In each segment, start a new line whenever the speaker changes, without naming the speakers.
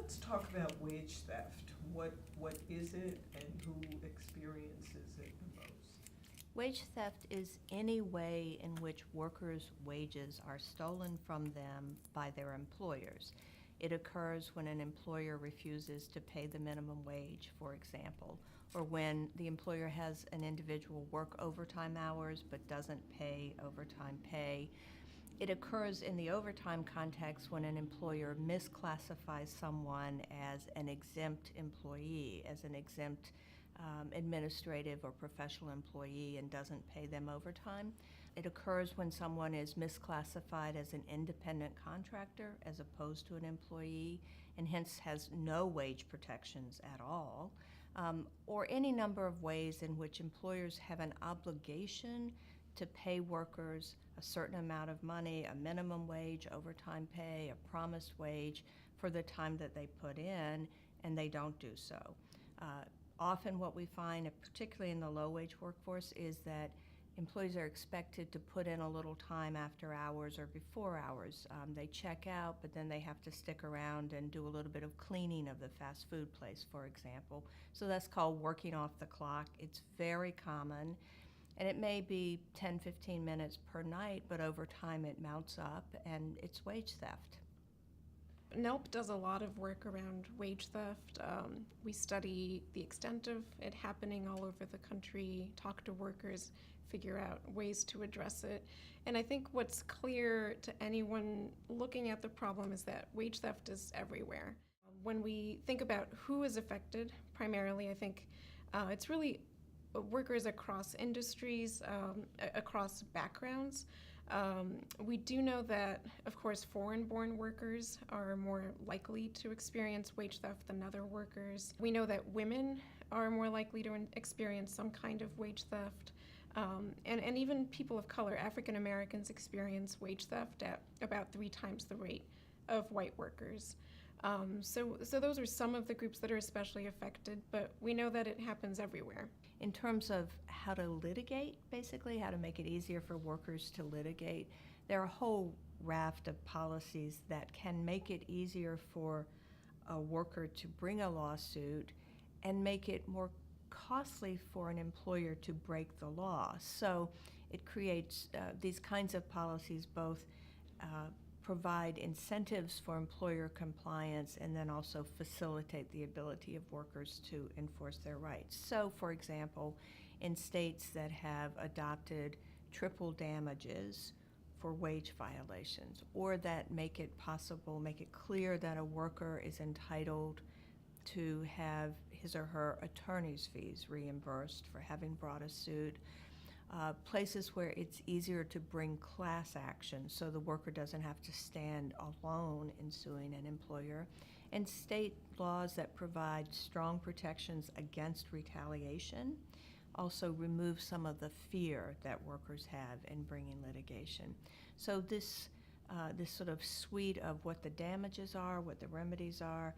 let's talk about wage theft. What is it and who experiences it the most?
Wage theft is any way in which workers' wages are stolen from them by their employers. It occurs when an employer refuses to pay the minimum wage, for example, or when the employer has an individual work overtime hours but doesn't pay overtime pay. It occurs in the overtime context when an employer misclassifies someone as an exempt employee, as an exempt administrative or professional employee, and doesn't pay them overtime. It occurs when someone is misclassified as an independent contractor as opposed to an employee, and hence has no wage protections at all, or any number of ways in which employers have an obligation to pay workers a certain amount of money, a minimum wage, overtime pay, a promised wage for the time that they put in, and they don't do so. Often what we find, particularly in the low-wage workforce, is that employees are expected to put in a little time after hours or before hours. They check out, but then they have to stick around and do a little bit of cleaning of the fast food place, for example. So that's called working off the clock. It's very common. And it may be 10, 15 minutes per night, but over time it mounts up, and it's wage theft.
NELP does a lot of work around wage theft. We study the extent of it happening all over the country, talk to workers, figure out ways to address it. And I think what's clear to anyone looking at the problem is that wage theft is everywhere. When we think about who is affected, primarily, I think it's really workers across industries, across backgrounds. We do know that, of course, foreign-born workers are more likely to experience wage theft than other workers. We know that women are more likely to experience some kind of wage theft. And even people of color, African Americans, experience wage theft at about 3 times the rate of white workers. So those are some of the groups that are especially affected, but we know that it happens everywhere.
In terms of how to litigate, basically, how to make it easier for workers to litigate, there are a whole raft of policies that can make it easier for a worker to bring a lawsuit and make it more costly for an employer to break the law. So it creates these kinds of policies both provide incentives for employer compliance and then also facilitate the ability of workers to enforce their rights. So, for example, in states that have adopted triple damages for wage violations, or that make it clear that a worker is entitled to have his or her attorney's fees reimbursed for having brought a suit, places where it's easier to bring class action so the worker doesn't have to stand alone in suing an employer, and state laws that provide strong protections against retaliation also remove some of the fear that workers have in bringing litigation. So this sort of suite of what the damages are, what the remedies are,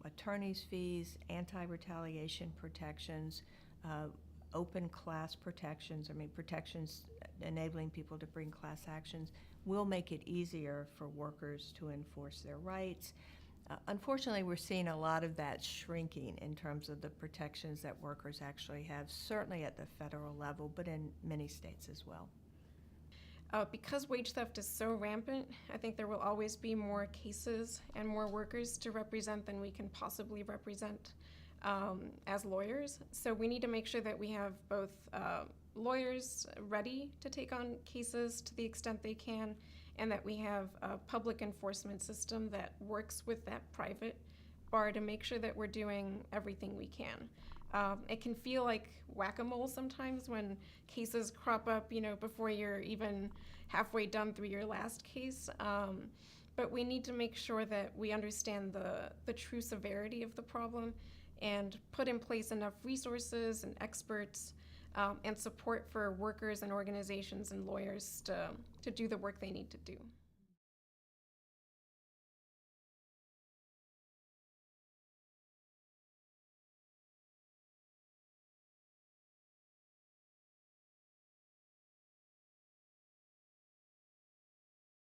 attorney's fees, anti-retaliation protections, open class protections, protections enabling people to bring class actions, will make it easier for workers to enforce their rights. Unfortunately, we're seeing a lot of that shrinking in terms of the protections that workers actually have, certainly at the federal level, but in many states as well.
Because wage theft is so rampant, I think there will always be more cases and more workers to represent than we can possibly represent as lawyers. So we need to make sure that we have both lawyers ready to take on cases to the extent they can, and that we have a public enforcement system that works with that private bar to make sure that we're doing everything we can. It can feel like whack-a-mole sometimes when cases crop up, before you're even halfway done through your last case. But we need to make sure that we understand the true severity of the problem and put in place enough resources and experts and support for workers and organizations and lawyers to do the work they need to do.